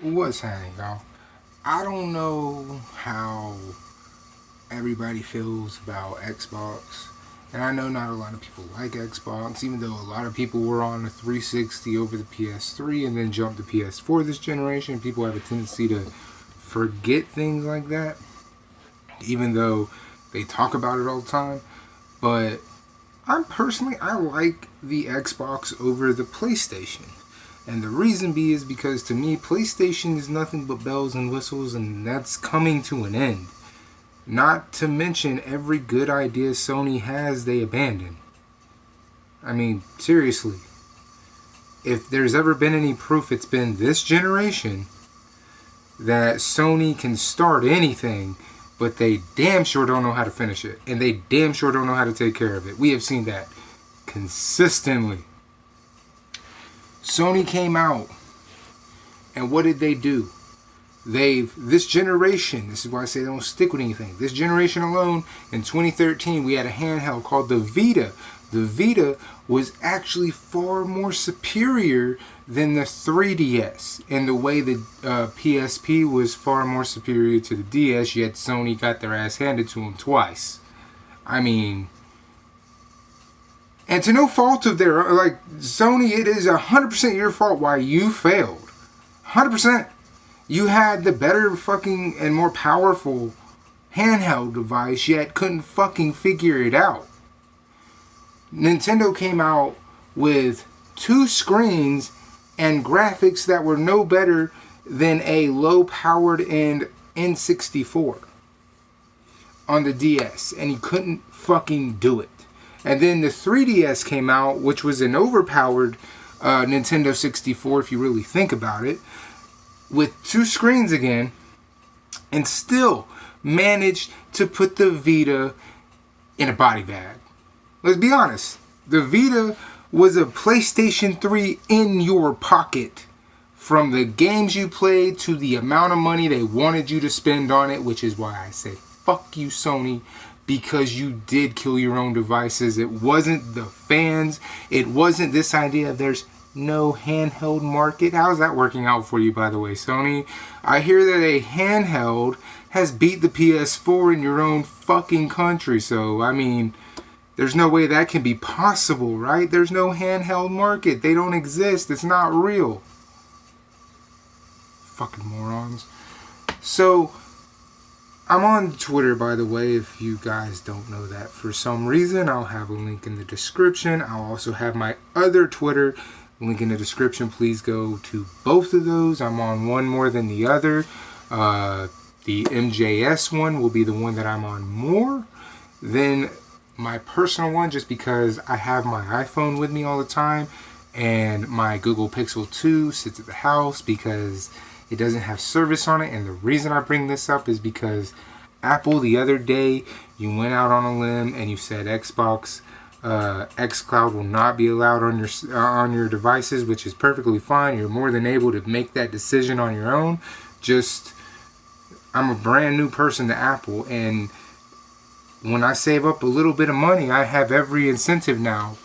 What's happening, y'all? I don't know how everybody feels about Xbox. And I know not a lot of people like Xbox, even though a lot of people were on the 360 over the PS3 and then jumped to PS4 this generation. People have a tendency to forget things like that, even though they talk about it all the time. But I like the Xbox over the PlayStation. And the reason be is because to me, PlayStation is nothing but bells and whistles, and that's coming to an end. Not to mention every good idea Sony has, they abandon. I mean, seriously. If there's ever been any proof, it's been this generation that Sony can start anything, but they damn sure don't know how to finish it. And they damn sure don't know how to take care of it. We have seen that consistently. Sony came out, and what did they do? This generation, this is why I say they don't stick with anything. This generation alone, in 2013, we had a handheld called the Vita. The Vita was actually far more superior than the 3DS. In the way the PSP was far more superior to the DS, yet Sony got their ass handed to them twice. I mean, and to no fault of their own, like Sony, it is 100% your fault why you failed. 100%. You had the better fucking and more powerful handheld device, yet couldn't fucking figure it out. Nintendo came out with 2 screens and graphics that were no better than a low-powered and N64 on the DS, and you couldn't fucking do it. And then the 3DS came out, which was an overpowered Nintendo 64, if you really think about it, with 2 screens again, and still managed to put the Vita in a body bag. Let's be honest. The Vita was a PlayStation 3 in your pocket. From the games you played to the amount of money they wanted you to spend on it, which is why I say, fuck you, Sony, because you did kill your own devices. It wasn't the fans. It wasn't this idea of there's no handheld market. How's that working out for you, by the way, Sony? I hear that a handheld has beat the PS4 in your own fucking country. So, I mean, there's no way that can be possible, right? There's no handheld market. They don't exist. It's not real. Fucking morons. So, I'm on Twitter, by the way, if you guys don't know that for some reason. I'll have a link in the description. I'll also have my other Twitter link in the description. Please go to both of those. I'm on one more than the other. The MJS one will be the one that I'm on more than my personal one, just because I have my iPhone with me all the time, and my Google Pixel 2 sits at the house because it doesn't have service on it. And the reason I bring this up is because Apple, the other day, you went out on a limb and you said Xbox xCloud will not be allowed on your devices, which is perfectly fine. You're more than able to make that decision on your own. Just, I'm a brand new person to Apple, and when I save up a little bit of money, I have every incentive now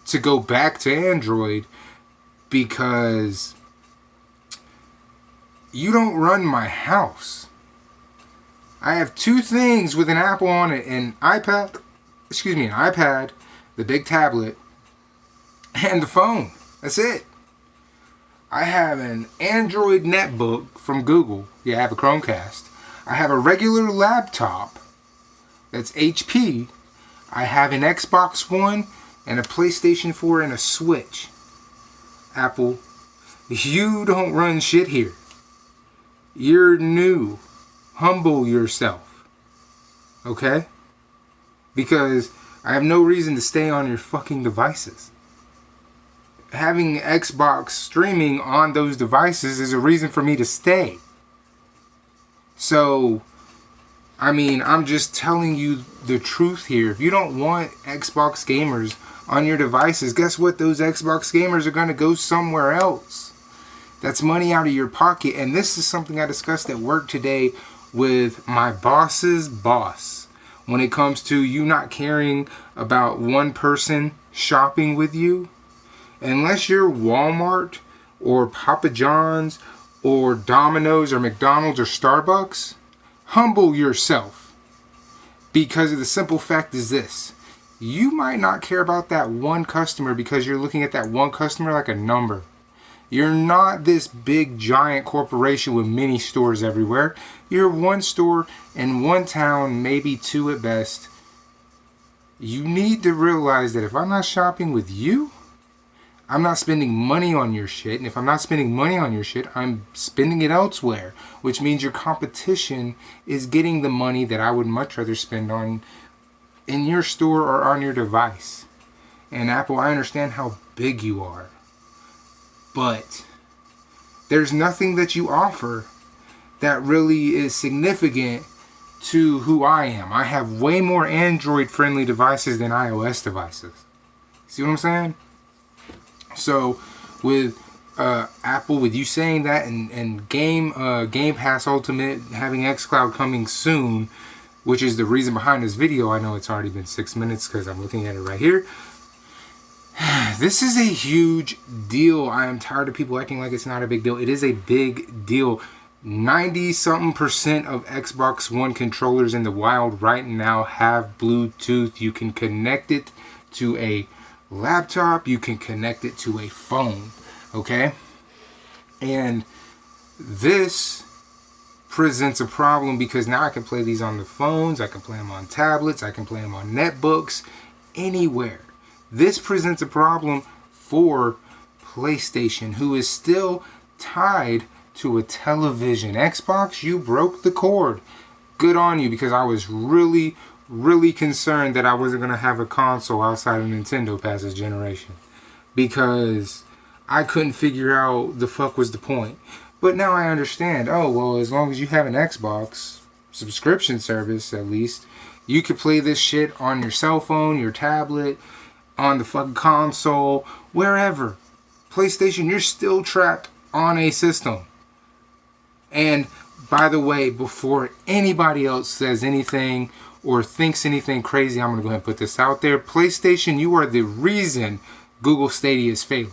to go back to Android, because you don't run my house. I have 2 things with an Apple on it, an iPad, the big tablet, and the phone. That's it. I have an Android netbook from Google. Yeah, I have a Chromecast. I have a regular laptop that's HP. I have an Xbox One and a PlayStation 4 and a Switch. Apple, you don't run shit here. You're new. Humble yourself. Okay? Because I have no reason to stay on your fucking devices. Having Xbox streaming on those devices is a reason for me to stay. So, I mean, I'm just telling you the truth here. If you don't want Xbox gamers on your devices, guess what? Those Xbox gamers are going to go somewhere else. That's money out of your pocket. And this is something I discussed at work today with my boss's boss. When it comes to you not caring about one person shopping with you, unless you're Walmart or Papa John's or Domino's or McDonald's or Starbucks, humble yourself. Because of the simple fact is this. You might not care about that one customer because you're looking at that one customer like a number. You're not this big giant corporation with many stores everywhere. You're one store in one town, maybe two at best. You need to realize that if I'm not shopping with you, I'm not spending money on your shit. And if I'm not spending money on your shit, I'm spending it elsewhere. Which means your competition is getting the money that I would much rather spend on in your store or on your device. And Apple, I understand how big you are. But there's nothing that you offer that really is significant to who I am. I have way more Android-friendly devices than iOS devices. See what I'm saying? So with Apple, with you saying that, and Game Pass Ultimate having xCloud coming soon, which is the reason behind this video. I know it's already been 6 minutes because I'm looking at it right here. This is a huge deal. I am tired of people acting like it's not a big deal. It is a big deal. 90-something% of Xbox One controllers in the wild right now have Bluetooth. You can connect it to a laptop. You can connect it to a phone. Okay? And this presents a problem because now I can play these on the phones. I can play them on tablets. I can play them on netbooks. Anywhere. This presents a problem for PlayStation, who is still tied to a television. Xbox, you broke the cord. Good on you, because I was really concerned that I wasn't going to have a console outside of Nintendo past this generation. Because I couldn't figure out the fuck was the point. But now I understand. Oh, well, as long as you have an Xbox subscription service, at least, you could play this shit on your cell phone, your tablet, on the fucking console, wherever. PlayStation, you're still trapped on a system. And by the way, before anybody else says anything or thinks anything crazy, I'm going to go ahead and put this out there. PlayStation, you are the reason Google Stadia is failing.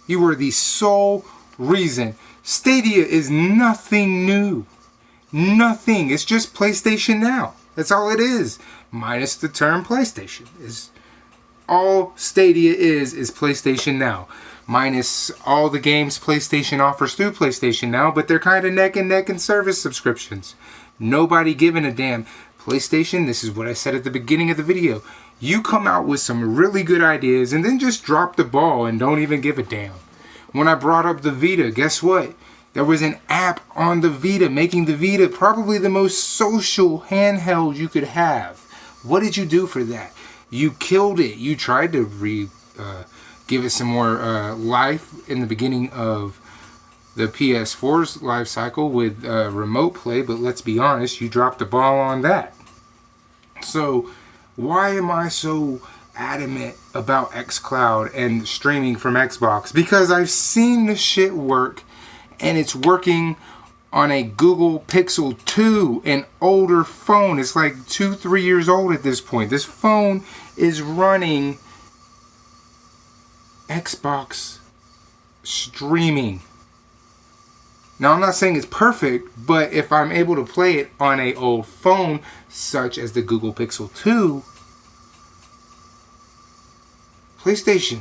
You are the sole reason. Stadia is nothing new. Nothing. It's just PlayStation Now. That's all it is. Minus the term PlayStation. Is all Stadia is PlayStation Now. Minus all the games PlayStation offers through PlayStation Now, but they're kind of neck and neck in service subscriptions. Nobody giving a damn. PlayStation, this is what I said at the beginning of the video. You come out with some really good ideas and then just drop the ball and don't even give a damn. When I brought up the Vita, guess what? There was an app on the Vita making the Vita probably the most social handheld you could have. What did you do for that? You killed it. You tried to give it some more life in the beginning of the PS4's life cycle with remote play, but let's be honest, you dropped the ball on that. So why am I so adamant about xCloud and streaming from Xbox? Because I've seen the shit work, and it's working on a Google Pixel 2, an older phone. It's like 2-3 years old at this point. This phone is running Xbox streaming. Now, I'm not saying it's perfect, but if I'm able to play it on an old phone, such as the Google Pixel 2, PlayStation,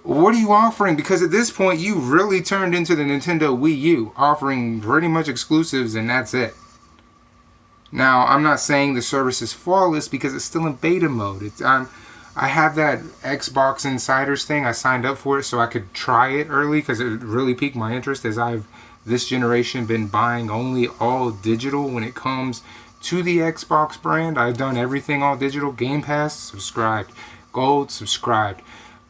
what are you offering? Because at this point, you really turned into the Nintendo Wii U, offering pretty much exclusives, and that's it. Now, I'm not saying the service is flawless because it's still in beta mode. I have that Xbox Insiders thing. I signed up for it so I could try it early because it really piqued my interest, as I've this generation been buying only all digital when it comes to the Xbox brand. I've done everything all digital. Game Pass, subscribed. Gold, subscribed.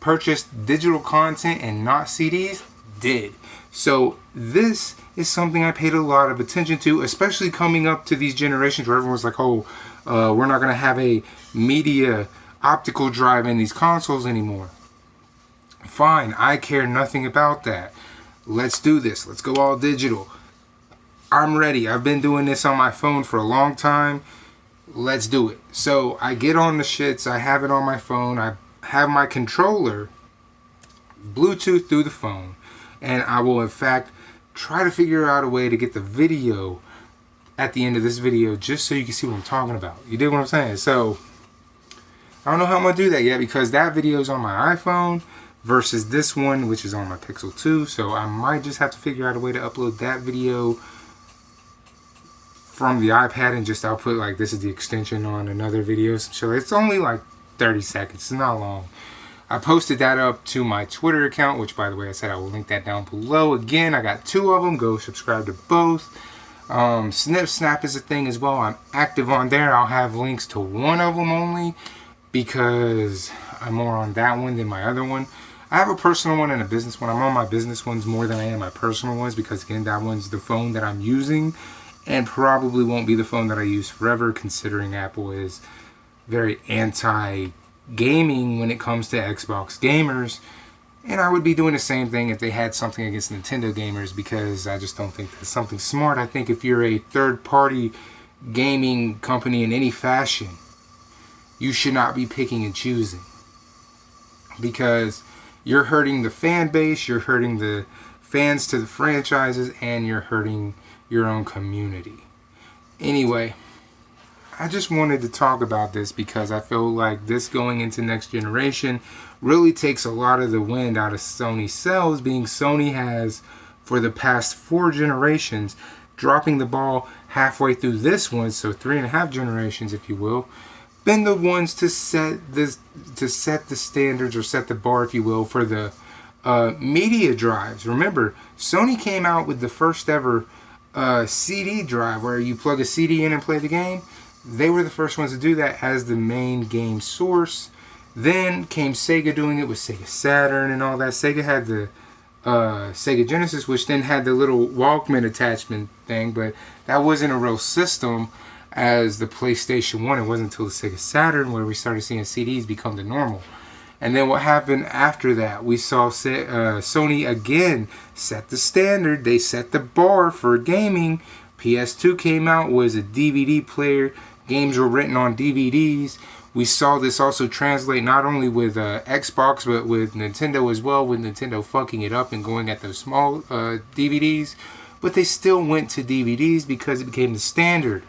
Purchased digital content and not CDs, did. So this is something I paid a lot of attention to, especially coming up to these generations where everyone's like, oh, we're not going to have a media optical drive in these consoles anymore. Fine, I care nothing about that. Let's do this. Let's go all digital. I'm ready. I've been doing this on my phone for a long time. Let's do it. So I get on the shits. I have it on my phone. I have my controller Bluetooth through the phone. And I will, in fact, try to figure out a way to get the video at the end of this video just so you can see what I'm talking about. You dig what I'm saying? So, I don't know how I'm going to do that yet because that video is on my iPhone versus this one, which is on my Pixel 2. So, I might just have to figure out a way to upload that video from the iPad and just output like this is the extension on another video. So, it's only like 30 seconds. It's not long. I posted that up to my Twitter account, which, by the way, I said I will link that down below. Again, I got 2 of them. Go subscribe to both. Snip Snap is a thing as well. I'm active on there. I'll have links to one of them only because I'm more on that one than my other one. I have a personal one and a business one. I'm on my business ones more than I am my personal ones because, again, that one's the phone that I'm using and probably won't be the phone that I use forever, considering Apple is very anti-gaming when it comes to Xbox gamers. And I would be doing the same thing if they had something against Nintendo gamers because I just don't think that's something smart. I think if you're a third-party gaming company in any fashion, you should not be picking and choosing. Because you're hurting the fan base, you're hurting the fans to the franchises, and you're hurting your own community. Anyway, I just wanted to talk about this because I feel like this going into next generation really takes a lot of the wind out of Sony's sails, being Sony has, for the past 4 generations, dropping the ball halfway through this one, so 3.5 generations, if you will, been the ones to set the standards or set the bar, if you will, for the media drives. Remember, Sony came out with the first ever CD drive where you plug a CD in and play the game. They were the first ones to do that as the main game source. Then came Sega doing it with Sega Saturn and all that. Sega had the Sega Genesis, which then had the little Walkman attachment thing, but that wasn't a real system as the PlayStation 1. It wasn't until the Sega Saturn where we started seeing CDs become the normal. And then what happened after that? We saw Sony again set the standard. They set the bar for gaming. PS2 came out, was a DVD player. Games were written on DVDs. We saw this also translate not only with Xbox, but with Nintendo as well, with Nintendo fucking it up and going at those small DVDs. But they still went to DVDs because it became the standard.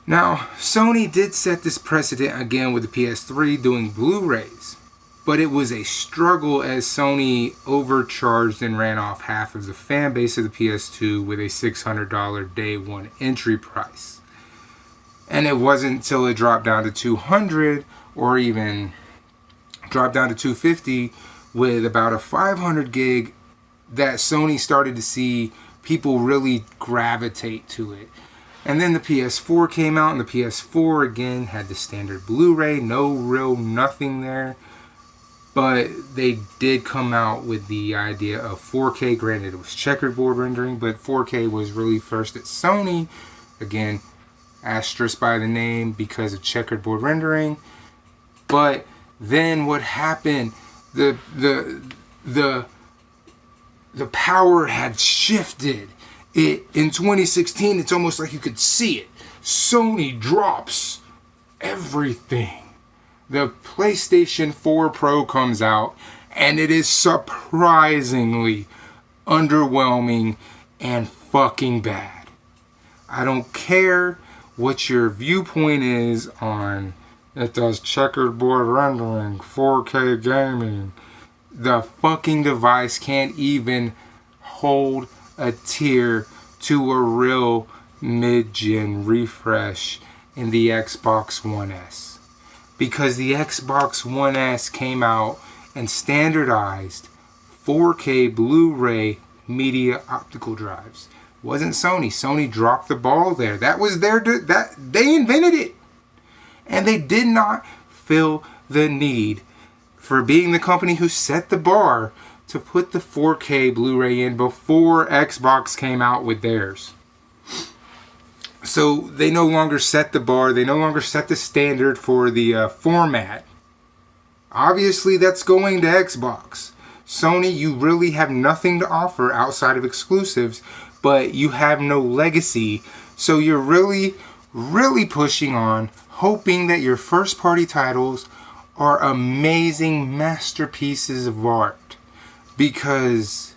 Now, Sony did set this precedent again with the PS3 doing Blu-rays. But it was a struggle as Sony overcharged and ran off half of the fan base of the PS2 with a $600 day one entry price. And it wasn't until it dropped down to $200 or even dropped down to $250 with about a 500 gig that Sony started to see people really gravitate to it. And then the PS4 came out, and the PS4 again had the standard Blu-ray, no real nothing there. But they did come out with the idea of 4K. Granted, it was checkerboard rendering, but 4K was really first at Sony. Again, asterisk by the name because of checkerboard rendering. But then what happened? The power had shifted. In 2016, it's almost like you could see it. Sony drops everything. The PlayStation 4 Pro comes out, and it is surprisingly underwhelming and fucking bad. I don't care what your viewpoint is on it does checkerboard rendering, 4K gaming. The fucking device can't even hold a tier to a real mid-gen refresh in the Xbox One S. Because the Xbox One S came out and standardized 4K Blu-ray media optical drives. Wasn't Sony. Sony dropped the ball there. That was that they invented it. And they did not feel the need for being the company who set the bar to put the 4K Blu-ray in before Xbox came out with theirs. So they no longer set the bar. They no longer set the standard for the format. Obviously, that's going to Xbox. Sony, you really have nothing to offer outside of exclusives, but you have no legacy. So you're really, really pushing on, hoping that your first-party titles are amazing masterpieces of art. because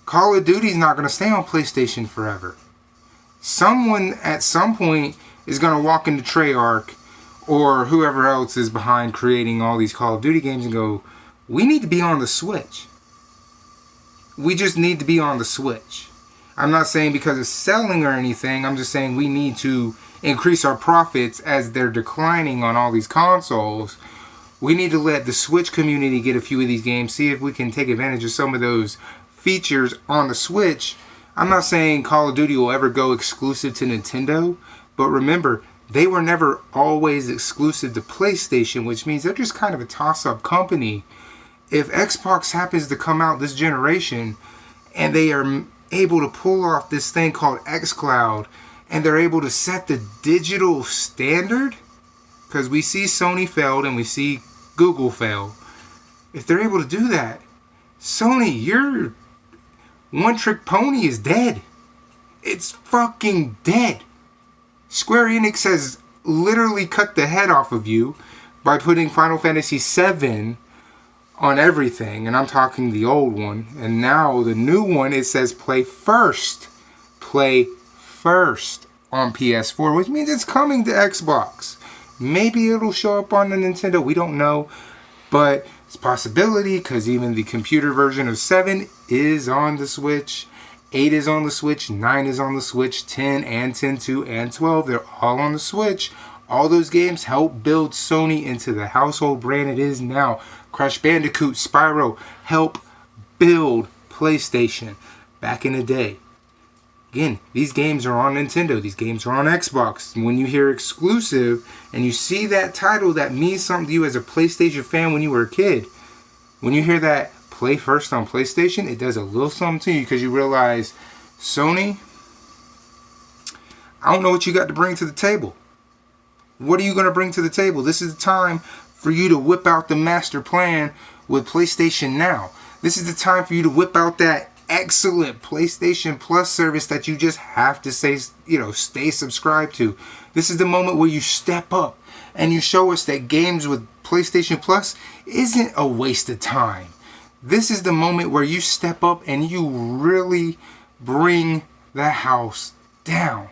Call of Duty's not going to stay on PlayStation forever. Someone at some point is going to walk into Treyarch or whoever else is behind creating all these Call of Duty games and go, we need to be on the Switch. We just need to be on the Switch. I'm not saying because it's selling or anything. I'm just saying we need to increase our profits as they're declining on all these consoles. We need to let the Switch community get a few of these games, see if we can take advantage of some of those features on the Switch. I'm not saying Call of Duty will ever go exclusive to Nintendo, but remember, they were never always exclusive to PlayStation, which means they're just kind of a toss-up company. If Xbox happens to come out this generation and they are able to pull off this thing called xCloud and they're able to set the digital standard, because we see Sony failed and we see Google fail. If they're able to do that, Sony, your one-trick pony is dead. It's fucking dead. Square Enix has literally cut the head off of you by putting Final Fantasy VII on everything, and I'm talking the old one. And now the new one, it says play first on PS4, which means it's coming to Xbox. Maybe it'll show up on the Nintendo, we don't know, but it's a possibility, because even the computer version of 7 is on the Switch, 8 is on the Switch, 9 is on the Switch, 10 and 10.2 and 12, they're all on the Switch. All those games help build Sony into the household brand it is now. Crash Bandicoot, Spyro help build PlayStation back in the day. Again, these games are on Nintendo. These games are on Xbox. When you hear exclusive and you see that title that means something to you as a PlayStation fan when you were a kid, when you hear that play first on PlayStation, it does a little something to you, because you realize, Sony, I don't know what you got to bring to the table. What are you going to bring to the table? This is the time for you to whip out the master plan with PlayStation Now. This is the time for you to whip out that excellent PlayStation Plus service that you just have to stay subscribed to. This is the moment where you step up and you show us that games with PlayStation Plus isn't a waste of time. This is the moment where you step up and you really bring the house down,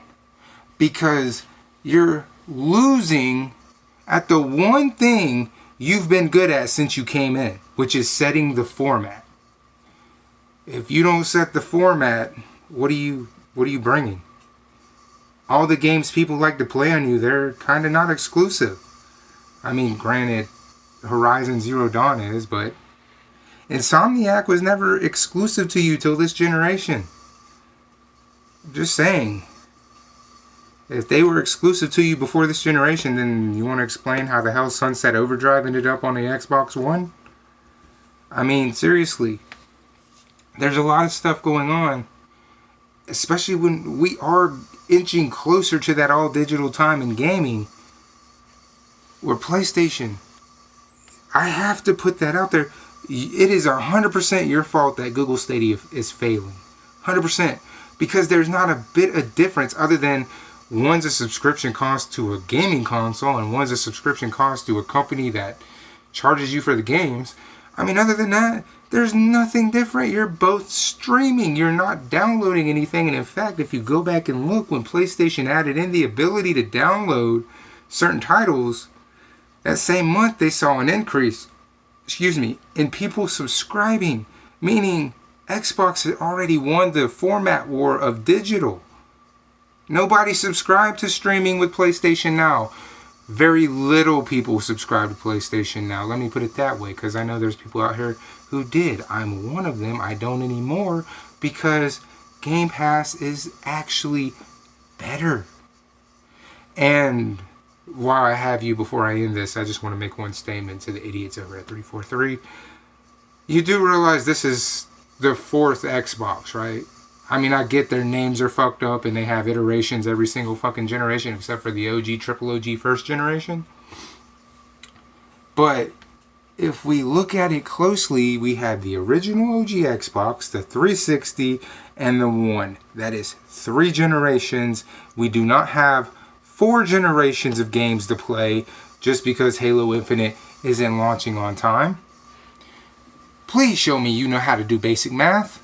because you're losing at the one thing you've been good at since you came in, which is setting the format. If you don't set the format, what are you bringing? All the games people like to play on you, they're kind of not exclusive. I mean, granted, Horizon Zero Dawn is, but Insomniac was never exclusive to you till this generation. Just saying. If they were exclusive to you before this generation, then you want to explain how the hell Sunset Overdrive ended up on the Xbox One? I mean, seriously. There's a lot of stuff going on, especially when we are inching closer to that all-digital time in gaming, where PlayStation, I have to put that out there, it is 100% your fault that Google Stadia is failing. 100%. Because there's not a bit of difference other than one's a subscription cost to a gaming console and one's a subscription cost to a company that charges you for the games. I mean, other than that, there's nothing different. You're both streaming. You're not downloading anything. And in fact, if you go back and look, when PlayStation added in the ability to download certain titles, that same month they saw an increase, in people subscribing. Meaning Xbox had already won the format war of digital. Nobody subscribed to streaming with PlayStation Now. Very little people subscribe to PlayStation Now. Let me put it that way, because I know there's people out here who did. I'm one of them. I don't anymore, because Game Pass is actually better. And while I have you, before I end this, I just want to make one statement to the idiots over at 343. You do realize this is the fourth Xbox, right? I mean, I get their names are fucked up and they have iterations every single fucking generation except for the OG, triple OG first generation. But if we look at it closely, we have the original OG Xbox, the 360, and the One. That is 3 generations. We do not have 4 generations of games to play just because Halo Infinite isn't launching on time. Please show me you know how to do basic math.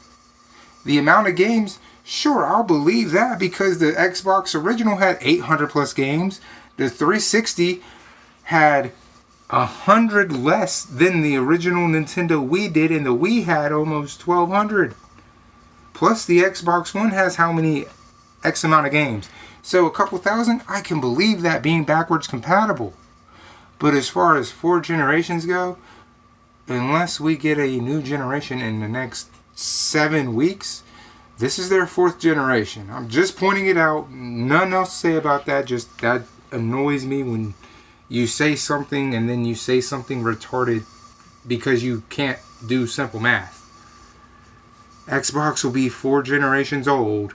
The amount of games, sure, I'll believe that because the Xbox original had 800 plus games. The 360 had 100 less than the original Nintendo Wii did, and the Wii had almost 1,200. Plus the Xbox One has how many X amount of games. So a couple thousand, I can believe that being backwards compatible. But as far as 4 generations go, unless we get a new generation in the next 7 weeks, this is their 4th generation. I'm just pointing it out. Nothing else to say about that. Just that annoys me when you say something and then you say something retarded because you can't do simple math. Xbox will be 4 generations old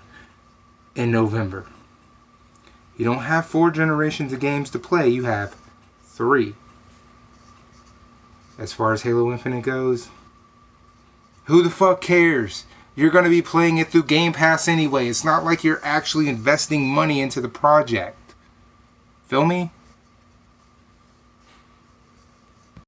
in November. You don't have 4 generations of games to play. You have 3. As far as Halo Infinite goes, who the fuck cares? You're going to be playing it through Game Pass anyway. It's not like you're actually investing money into the project. Feel me?